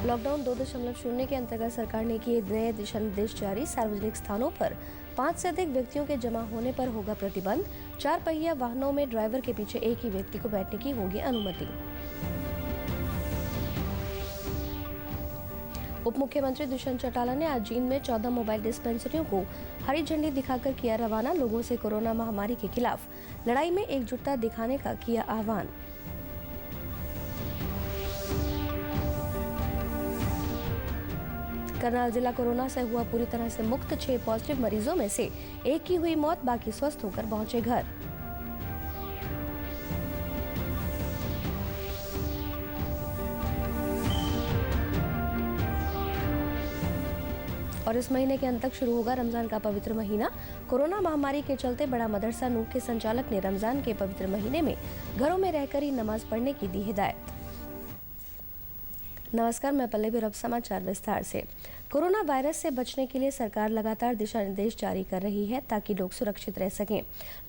Lockdown 2.0 के अंतर्गत सरकार ने किए नए दिशा निर्देश जारी। सार्वजनिक स्थानों पर 5 से अधिक व्यक्तियों के जमा होने पर होगा प्रतिबंध। 4 पहिया वाहनों में ड्राइवर के पीछे एक ही व्यक्ति को बैठने की होगी अनुमति। उप मुख्यमंत्री दुष्यंत चौटाला ने आज जींद में 14 मोबाइल डिस्पेंसरियों को हरी झंडी दिखाकर किया रवाना। लोगों से कोरोना महामारी के खिलाफ लड़ाई में एकजुटता दिखाने का किया आह्वान। करनाल जिला कोरोना से हुआ पूरी तरह से मुक्त। 6 पॉजिटिव मरीजों में से एक की हुई मौत, बाकी स्वस्थ होकर पहुंचे घर। और इस महीने के अंत तक शुरू होगा रमजान का पवित्र महीना। कोरोना महामारी के चलते बड़ा मदरसा नूर के संचालक ने रमजान के पवित्र महीने में घरों में रहकर ही नमाज पढ़ने की दी हिदायत। नमस्कार, मैं पल्लवी। अब समाचार विस्तार से। कोरोना वायरस से बचने के लिए सरकार लगातार दिशा निर्देश जारी कर रही है ताकि लोग सुरक्षित रह सकें।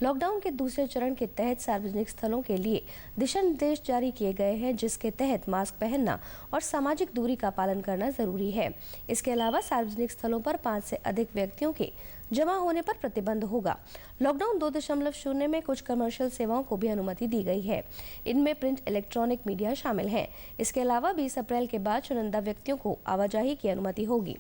लॉकडाउन के दूसरे चरण के तहत सार्वजनिक स्थलों के लिए दिशा निर्देश जारी किए गए हैं, जिसके तहत मास्क पहनना और सामाजिक दूरी का पालन करना जरूरी है। इसके अलावा सार्वजनिक स्थलों पर 5 से अधिक व्यक्तियों के जमा होने पर प्रतिबंध होगा। लॉकडाउन 2.0 में कुछ कमर्शियल सेवाओं को भी अनुमति दी गई है। इनमें प्रिंट, इलेक्ट्रॉनिक मीडिया शामिल हैं। इसके अलावा 20 अप्रैल के बाद चुनिंदा व्यक्तियों को आवाजाही की अनुमति होगी।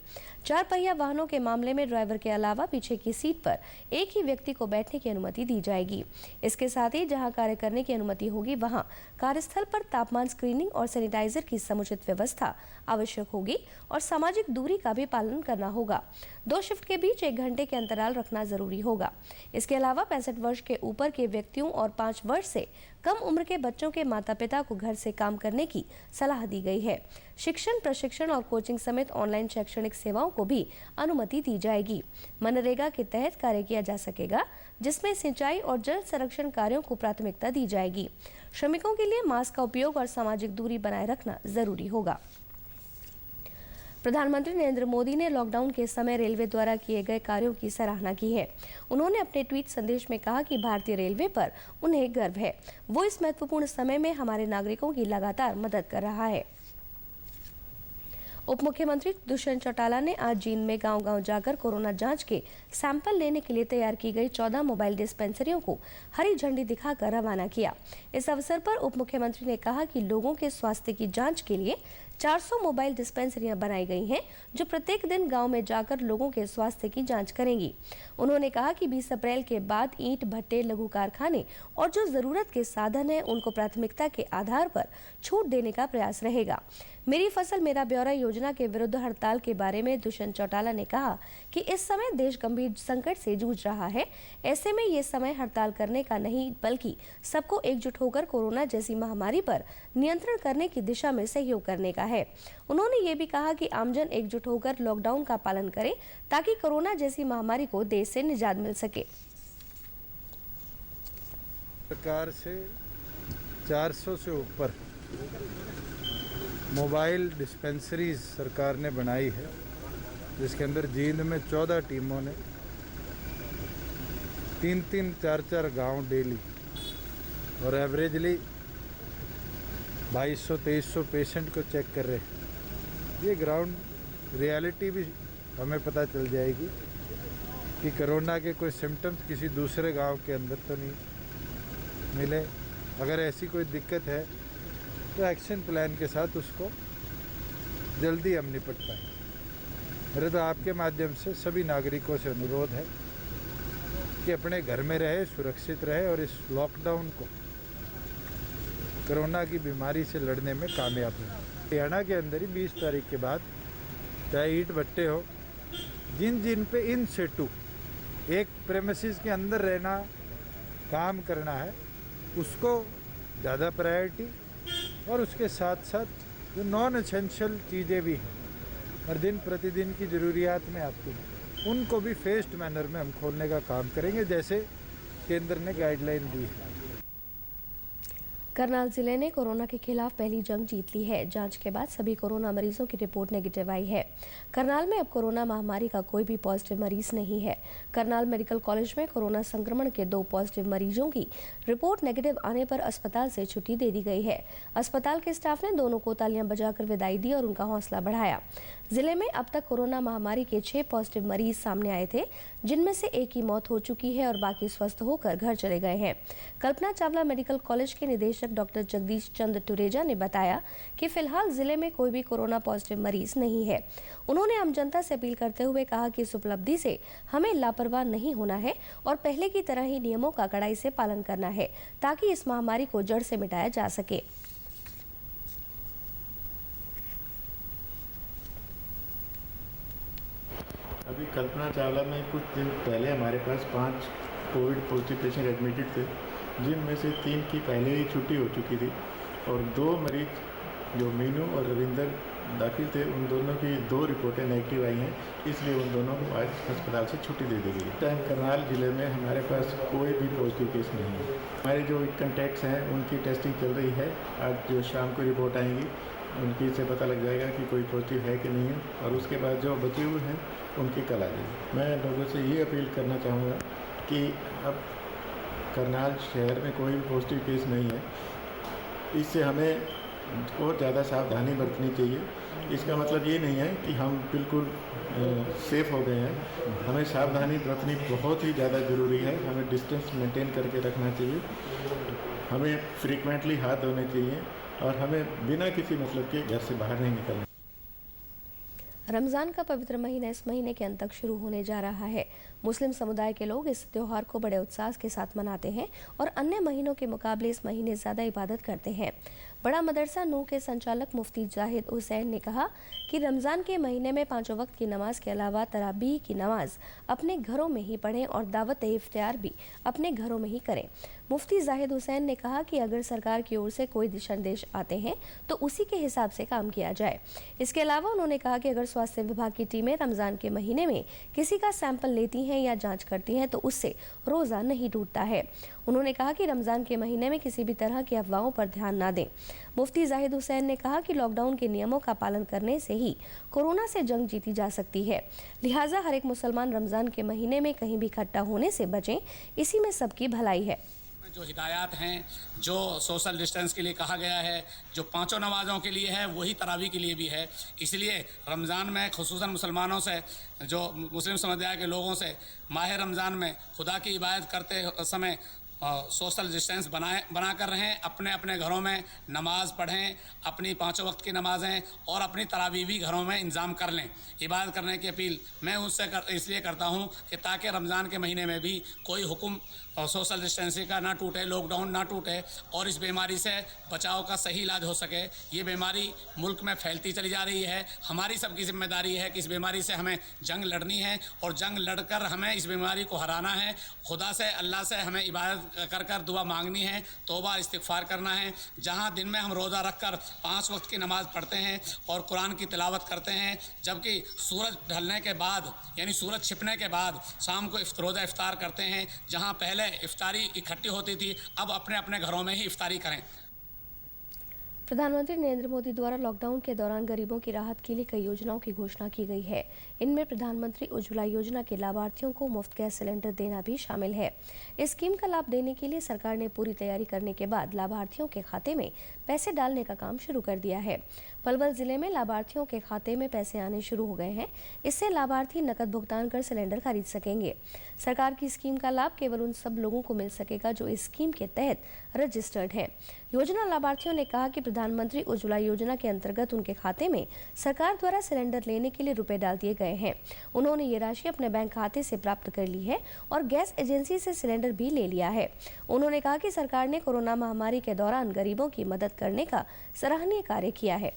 4 पहिया वाहनों के मामले में ड्राइवर के अलावा पीछे की सीट पर एक ही व्यक्ति को बैठने की अनुमति दी जाएगी। इसके साथ ही जहां कार्य करने की अनुमति होगी, वहां कार्यस्थल पर तापमान स्क्रीनिंग और सैनिटाइजर की समुचित व्यवस्था आवश्यक होगी और सामाजिक दूरी का भी पालन करना होगा। 2 शिफ्ट के बीच 1 घंटे के अंतराल रखना जरूरी होगा। इसके अलावा 65 वर्ष के ऊपर के व्यक्तियों और 5 वर्ष से कम उम्र के बच्चों के माता पिता को घर से काम करने की सलाह दी गई है। शिक्षण, प्रशिक्षण और कोचिंग समेत ऑनलाइन शैक्षणिक सेवाओं को भी अनुमति दी जाएगी। मनरेगा के तहत कार्य किया जा सकेगा, जिसमें सिंचाई और जल संरक्षण कार्यों को प्राथमिकता दी जाएगी। श्रमिकों के लिए मास्क का उपयोग और सामाजिक दूरी बनाए रखना जरूरी होगा। प्रधानमंत्री नरेंद्र मोदी ने लॉकडाउन के समय रेलवे द्वारा किए गए कार्यों की सराहना की है। उन्होंने अपने ट्वीट संदेश में कहा कि भारतीय रेलवे पर उन्हें गर्व है। वो इस महत्वपूर्ण समय में हमारे नागरिकों की लगातार मदद कर रहा है। उप मुख्यमंत्री दुष्यंत चौटाला ने आज जींद में गांव-गांव जाकर कोरोना जांच के सैंपल लेने के लिए तैयार की गई 14 मोबाइल डिस्पेंसरियों को हरी झंडी दिखाकर रवाना किया। इस अवसर पर उप मुख्यमंत्री ने कहा कि लोगों के स्वास्थ्य की जांच के लिए 400 मोबाइल डिस्पेंसरियां बनाई गई हैं, जो प्रत्येक दिन गांव में जाकर लोगों के स्वास्थ्य की जांच करेंगी। उन्होंने कहा कि 20 अप्रैल के बाद ईंट भट्टे, लघु कारखाने और जो जरूरत के साधन हैं, उनको प्राथमिकता के आधार पर छूट देने का प्रयास रहेगा। मेरी फसल मेरा ब्यौरा योजना के विरुद्ध हड़ताल के बारे में दुष्यंत चौटाला ने कहा कि इस समय देश गंभीर संकट से जूझ रहा है। ऐसे में ये समय हड़ताल करने का नहीं, बल्कि सबको एकजुट होकर कोरोना जैसी महामारी पर नियंत्रण करने की दिशा में सहयोग करने का है। उन्होंने ये भी कहा कि आमजन एकजुट होकर लॉकडाउन का पालन करे ताकि कोरोना जैसी महामारी को देश से निजात मिल सके। सरकार से 400 से ऊपर मोबाइल डिस्पेंसरीज सरकार ने बनाई है, जिसके अंदर जींद में 14 टीमों ने 3-3, 4-4 गांव डेली और एवरेजली 2200-2300 पेशेंट को चेक कर रहे हैं। ये ग्राउंड रियलिटी भी हमें पता चल जाएगी कि कोरोना के कोई सिम्टम्स किसी दूसरे गांव के अंदर तो नहीं मिले। अगर ऐसी कोई दिक्कत है तो एक्शन प्लान के साथ उसको जल्दी हम निपट पाएँ। मेरे तो आपके माध्यम से सभी नागरिकों से अनुरोध है कि अपने घर में रहे, सुरक्षित रहे और इस लॉकडाउन को, कोरोना की बीमारी से लड़ने में कामयाब हो। हरियाणा के अंदर ही 20 तारीख के बाद चाहे ईंट भट्टे हो, जिन पे इन सिटू एक प्रेमिसेस के अंदर रहना, काम करना है, उसको ज़्यादा प्रायोरिटी, और उसके साथ साथ जो नॉन एसेंशियल चीज़ें भी हैं और दिन प्रतिदिन की ज़रूरियात में आती हैं, उनको भी फेस्ड मैनर में हम खोलने का काम करेंगे, जैसे केंद्र ने गाइडलाइन दी है। करनाल जिले ने कोरोना के खिलाफ पहली जंग जीत ली है। जांच के बाद सभी कोरोना मरीजों की रिपोर्ट नेगेटिव आई है। करनाल में अब कोरोना महामारी का कोई भी पॉजिटिव मरीज नहीं है। करनाल मेडिकल कॉलेज में कोरोना संक्रमण के 2 पॉजिटिव मरीजों की रिपोर्ट नेगेटिव आने पर अस्पताल से छुट्टी दे दी गई है। अस्पताल के स्टाफ ने दोनों को तालियां बजाकर विदाई दी और उनका हौसला बढ़ाया। जिले में अब तक कोरोना महामारी के 6 पॉजिटिव मरीज सामने आए थे, जिनमें से एक की मौत हो चुकी है और बाकी स्वस्थ होकर घर चले गए हैं। कल्पना चावला मेडिकल कॉलेज के निदेशक डॉक्टर जगदीश चंद टुरेजा ने बताया कि फिलहाल जिले में कोई भी कोरोना पॉजिटिव मरीज नहीं है। उन्होंने आम जनता से अपील करते हुए कहा कि इस उपलब्धि से हमें लापरवाह नहीं होना है और पहले की तरह ही नियमों का कड़ाई से पालन करना है, ताकि इस महामारी को जड़ से मिटाया जा सके। अभी कल्पना चावला में कुछ दिन पहले हमारे पास 5 कोविड पॉजिटिव पेशेंट एडमिटेड थे, जिनमें से 3 की पहले ही छुट्टी हो चुकी थी और 2 मरीज जो मीनू और रविंदर दाखिल थे, उन दोनों की 2 रिपोर्टें नेगेटिव आई हैं, इसलिए उन दोनों को आज अस्पताल से छुट्टी दे दी गई। टाइम करनाल ज़िले में हमारे पास कोई भी पॉजिटिव केस नहीं है। हमारे जो कंटैक्ट्स हैं उनकी टेस्टिंग चल रही है। आज जो शाम को रिपोर्ट आएंगी उनकी से पता लग जाएगा कि कोई पॉजिटिव है कि नहीं है, और उसके बाद जो बचे हुए हैं उनकी कल आ जाएगी। मैं लोगों से ये अपील करना चाहूँगा कि अब करनाल शहर में कोई भी पॉजिटिव केस नहीं है। इससे हमें और ज़्यादा सावधानी बरतनी चाहिए। इसका मतलब ये नहीं है कि हम बिल्कुल सेफ़ हो गए हैं। हमें सावधानी बरतनी बहुत ही ज़्यादा ज़रूरी है। हमें डिस्टेंस मेंटेन करके रखना चाहिए, हमें फ्रीक्वेंटली हाथ धोने चाहिए और हमें बिना किसी मतलब के घर से बाहर नहीं निकलना। रमजान का पवित्र महीना इस महीने के अंत तक शुरू होने जा रहा है। मुस्लिम समुदाय के लोग इस त्योहार को बड़े उत्साह के साथ मनाते हैं और अन्य महीनों के मुकाबले इस महीने ज़्यादा इबादत करते हैं। बड़ा मदरसा नूह के संचालक मुफ्ती जाहिद हुसैन ने कहा कि रमज़ान के महीने में 5 वक्त की नमाज के अलावा तराबीह की नमाज अपने घरों में ही पढ़ें और दावत इफ्तार भी अपने घरों में ही करें। मुफ्ती जाहिद हुसैन ने कहा कि अगर सरकार की ओर से कोई दिशा निर्देश आते हैं तो उसी के हिसाब से काम किया जाए। इसके अलावा उन्होंने कहा कि अगर स्वास्थ्य विभाग की टीमें रमज़ान के महीने में किसी का सैंपल लेती हैं या जांच करती हैं तो उससे रोज़ा नहीं टूटता है। उन्होंने कहा कि रमज़ान के महीने में किसी भी तरह की अफवाहों पर ध्यान ना दें। मुफ्ती जाहिद हुसैन ने कहा कि लॉकडाउन के नियमों का पालन करने से ही कोरोना से जंग जीती जा सकती है, लिहाजा हर एक मुसलमान रमज़ान के महीने में कहीं भी इकट्ठा होने से बचें, इसी में सबकी भलाई है। जो हिदायत हैं, जो सोशल डिस्टेंस के लिए कहा गया है, जो 5 नमाज़ों के लिए है, वही तरावी के लिए भी है। इसलिए रमज़ान में खुसूसन मुसलमानों से, जो मुस्लिम समुदाय के लोगों से माह रमज़ान में खुदा की इबादत करते समय सोशल डिस्टेंस बना कर रहें। अपने अपने घरों में नमाज पढ़ें, अपनी 5 वक्त की नमाज़ें और अपनी तरावी भी घरों में इंतज़ाम कर लें। इबादत करने की अपील मैं उससे इसलिए करता हूं कि ताकि रमज़ान के महीने में भी कोई हुक्म सोशल डिस्टेंसिंग का ना टूटे, लॉकडाउन ना टूटे और इस बीमारी से बचाव का सही इलाज हो सके। ये बीमारी मुल्क में फैलती चली जा रही है। हमारी सबकी जिम्मेदारी है कि इस बीमारी से हमें जंग लड़नी है और जंग लड़कर हमें इस बीमारी को हराना है। खुदा से, अल्लाह से हमें इबादत कर कर दुआ मांगनी है, तौबा इस्तिग़फ़ार करना है। जहाँ दिन में हम रोज़ा रख कर 5 वक्त की नमाज़ पढ़ते हैं और कुरान की तिलावत करते हैं, जबकि सूरज ढलने के बाद यानी सूरज छिपने के बाद शाम को रोज़ा इफ्तार करते हैं। जहाँ पहले इफ्तारी इकट्ठी होती थी, अब अपने अपने घरों में ही इफ्तारी करें। प्रधानमंत्री नरेंद्र मोदी द्वारा लॉकडाउन के दौरान गरीबों की राहत के लिए कई योजनाओं की घोषणा की गई है। इनमें प्रधानमंत्री उज्ज्वला योजना के लाभार्थियों को मुफ्त गैस सिलेंडर देना भी शामिल है। इस स्कीम का लाभ देने के लिए सरकार ने पूरी तैयारी करने के बाद लाभार्थियों के खाते में पैसे डालने का काम शुरू कर दिया है। पलवल जिले में लाभार्थियों के खाते में पैसे आने शुरू हो गए हैं। इससे लाभार्थी नकद भुगतान कर सिलेंडर खरीद सकेंगे। सरकार की स्कीम का लाभ केवल उन सब लोगों को मिल सकेगा जो इस स्कीम के तहत रजिस्टर्ड हैं। योजना लाभार्थियों ने कहा कि प्रधानमंत्री उज्ज्वला योजना के अंतर्गत उनके खाते में सरकार द्वारा सिलेंडर लेने के लिए रुपए डाल दिए गए हैं। उन्होंने ये राशि अपने बैंक खाते से प्राप्त कर ली है और गैस एजेंसी से सिलेंडर भी ले लिया है। उन्होंने कहा कि सरकार ने कोरोना महामारी के दौरान गरीबों की मदद करने का सराहनीय कार्य किया है।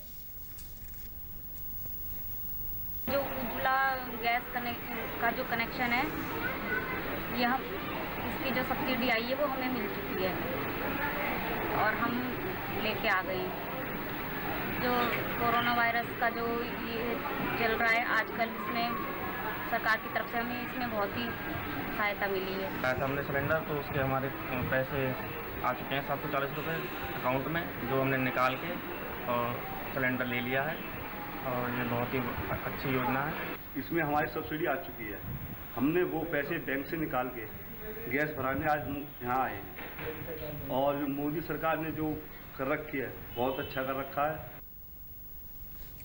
जो उज्ज्वला गैस का जो कनेक्शन है, यह इसकी जो सब्सिडी आई है वो हमें मिल चुकी है और हम लेके आ गए हैं। जो कोरोना वायरस का जो ये चल रहा है आजकल, इसमें सरकार की तरफ से हमें इसमें बहुत ही सहायता मिली है। हमने सिलेंडर तो उसके हमारे पैसे आ चुके हैं 740 रुपये अकाउंट में, जो हमने निकाल के और सिलेंडर ले लिया है और ये बहुत ही अच्छी योजना है। इसमें हमारी सब्सिडी आ चुकी है। हमने वो पैसे बैंक से निकाल के गैस भराने आज हम यहाँ आए हैं और मोदी सरकार ने जो कर रखी है बहुत अच्छा कर रखा है।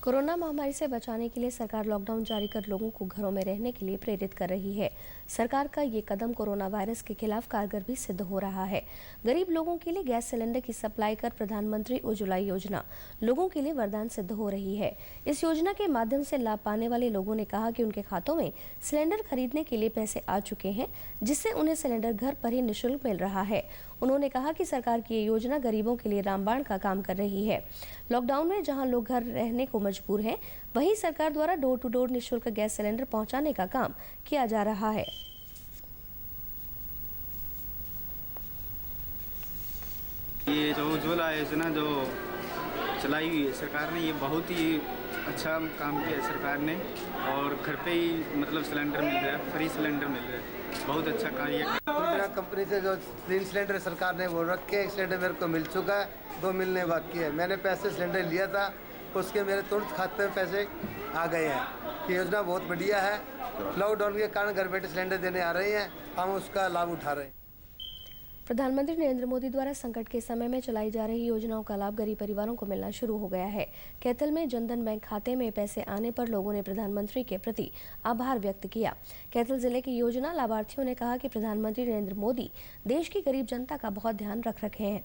कोरोना महामारी से बचाने के लिए सरकार लॉकडाउन जारी कर लोगों को घरों में रहने के लिए प्रेरित कर रही है। सरकार का ये कदम कोरोना वायरस के खिलाफ कारगर भी सिद्ध हो रहा है। गरीब लोगों के लिए गैस सिलेंडर की सप्लाई कर प्रधानमंत्री उज्ज्वला योजना लोगों के लिए वरदान सिद्ध हो रही है। इस योजना के माध्यम से लाभ पाने वाले लोगों ने कहा कि उनके खातों में सिलेंडर खरीदने के लिए पैसे आ चुके हैं, जिससे उन्हें सिलेंडर घर पर ही निःशुल्क मिल रहा है। उन्होंने कहा कि सरकार की ये योजना गरीबों के लिए रामबाण का काम कर रही है। लॉकडाउन में जहां लोग घर रहने को मजबूर हैं, वहीं सरकार द्वारा डोर टू डोर निःशुल्क गैस सिलेंडर पहुंचाने का काम किया जा रहा है। ये जो उज्ज्वला योजना जो चलाई हुई है सरकार ने, ये बहुत ही अच्छा काम किया है सरकार ने, और घर पे ही मतलब सिलेंडर मिल रहा है, फ्री सिलेंडर मिल रहा है, बहुत अच्छा कार्य। मेरा कंपनी से जो 3 सिलेंडर सरकार ने वो रखे, 1 सिलेंडर मेरे को मिल चुका है, 2 मिलने बाकी है। मैंने पैसे सिलेंडर लिया था, उसके मेरे तुरंत खाते में पैसे आ गए हैं। ये योजना बहुत बढ़िया है। लॉकडाउन के कारण घर बैठे सिलेंडर देने आ रहे हैं, हम उसका लाभ उठा रहे हैं। प्रधानमंत्री नरेंद्र मोदी द्वारा संकट के समय में चलाई जा रही योजनाओं का लाभ गरीब परिवारों को मिलना शुरू हो गया है। कैथल में जनधन बैंक खाते में पैसे आने पर लोगों ने प्रधानमंत्री के प्रति आभार व्यक्त किया। कैथल जिले की योजना लाभार्थियों ने कहा कि प्रधानमंत्री नरेंद्र मोदी देश की गरीब जनता का बहुत ध्यान रख रहे हैं।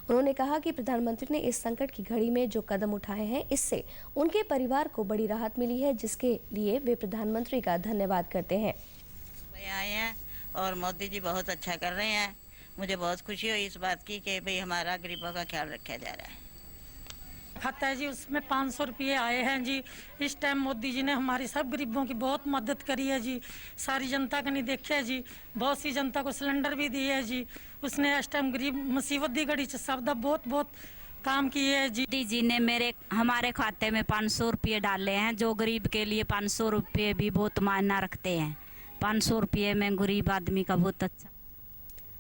उन्होंने कहा कि प्रधानमंत्री ने इस संकट की घड़ी में जो कदम उठाए हैं, इससे उनके परिवार को बड़ी राहत मिली है, जिसके लिए वे प्रधानमंत्री का धन्यवाद करते हैं। आए हैं और मोदी जी बहुत अच्छा कर रहे हैं। मुझे बहुत खुशी हुई इस बात की कि भाई हमारा गरीबों का ख्याल रखा जा रहा है। खाता है जी, उसमें 500 रुपये आए हैं जी। इस टाइम मोदी जी ने हमारी सब गरीबों की बहुत मदद करी है जी। सारी जनता का नहीं देखा है जी, बहुत सी जनता को सिलेंडर भी दिए है जी। उसने इस टाइम गरीब मुसीबत दी घड़ी शब्द बहुत काम किए है जी। मोदी जी ने हमारे खाते में 500 रुपये डाले हैं, जो गरीब के लिए 500 रुपये भी बहुत मायना रखते हैं। 500 रुपये में गरीब आदमी का बहुत अच्छा।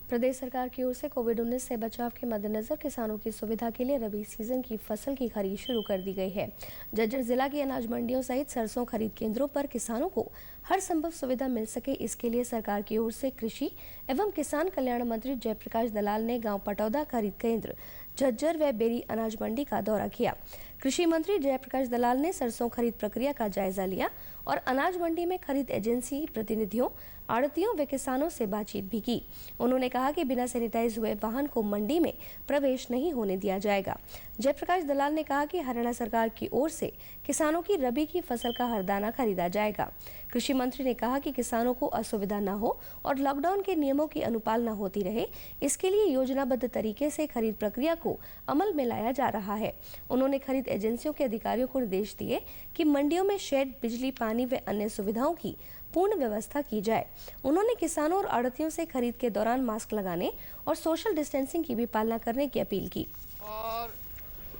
प्रदेश सरकार की ओर से कोविड-19 से बचाव के मद्देनजर किसानों की सुविधा के लिए रबी सीजन की फसल की खरीद शुरू कर दी गई है। झज्जर जिला की अनाज मंडियों सहित सरसों खरीद केंद्रों पर किसानों को हर संभव सुविधा मिल सके, इसके लिए सरकार की ओर से कृषि एवं किसान कल्याण मंत्री जयप्रकाश दलाल ने गांव पटौदा खरीद केंद्र झज्जर व बेरी अनाज मंडी का दौरा किया। कृषि मंत्री जयप्रकाश दलाल ने सरसों खरीद प्रक्रिया का जायजा लिया और अनाज मंडी में खरीद एजेंसी प्रतिनिधियों, आड़तियों व किसानों से बातचीत भी की। उन्होंने कहा कि बिना सैनिटाइज हुए वाहन को मंडी में प्रवेश नहीं होने दिया जाएगा। जयप्रकाश दलाल ने कहा कि हरियाणा सरकार की ओर से किसानों की रबी की फसल का हर दाना खरीदा जाएगा। कृषि मंत्री ने कहा कि किसानों को असुविधा न हो और लॉकडाउन के नियमों की अनुपालना होती रहे, इसके लिए योजनाबद्ध तरीके से खरीद प्रक्रिया को अमल में लाया जा रहा है। उन्होंने खरीद एजेंसियों के अधिकारियों को निर्देश दिए कि मंडियों में शेड, बिजली, पानी व अन्य सुविधाओं की पूर्ण व्यवस्था की जाए। उन्होंने किसानों और आड़तियों से खरीद के दौरान मास्क लगाने और सोशल डिस्टेंसिंग की भी पालना करने की अपील की। और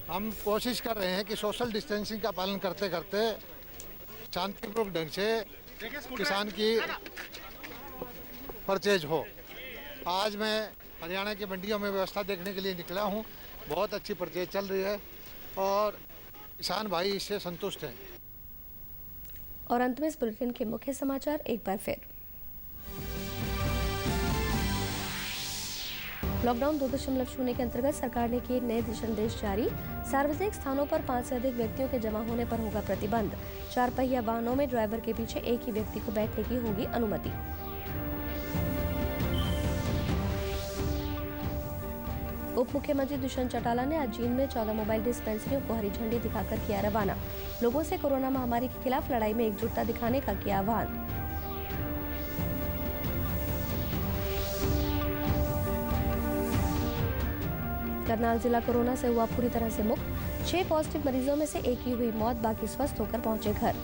हम कोशिश कर रहे हैं कि सोशल डिस्टेंसिंग का पालन करते करते शांतिपूर्वक ढंग से किसान की परचेज हो। आज मैं हरियाणा की मंडियों में व्यवस्था देखने के लिए निकला हूं। बहुत अच्छी परचेज चल रही है और किसान भाई इससे संतुष्ट हैं। और अंत में इस बुलेटिन के मुख्य समाचार एक बार फिर। लॉकडाउन 2.0 के अंतर्गत सरकार ने किए नए दिशा निर्देश जारी। सार्वजनिक स्थानों पर 5 से अधिक व्यक्तियों के जमा होने पर होगा प्रतिबंध। 4 पहिया वाहनों में ड्राइवर के पीछे एक ही व्यक्ति को बैठने की होगी अनुमति। उप मुख्यमंत्री दुष्यंत चौटाला ने आज जींद में 14 मोबाइल डिस्पेंसरियों को हरी झंडी दिखाकर किया रवाना। लोगों से कोरोना महामारी के खिलाफ लड़ाई में एकजुटता दिखाने का किया आह्वान। करनाल जिला कोरोना से हुआ पूरी तरह से मुक्त। 6 पॉजिटिव मरीजों में से एक की हुई मौत, बाकी स्वस्थ होकर पहुंचे घर।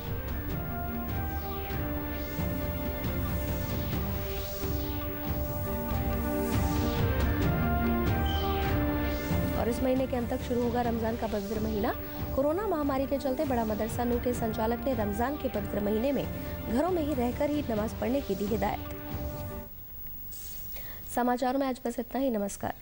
और इस महीने के अंत तक शुरू होगा रमजान का पवित्र महीना। कोरोना महामारी के चलते बड़ा मदरसा नूर के संचालक ने रमजान के पवित्र महीने में घरों में ही रहकर ही नमाज पढ़ने की दी हिदायत। समाचारों में आज बस इतना ही। नमस्कार।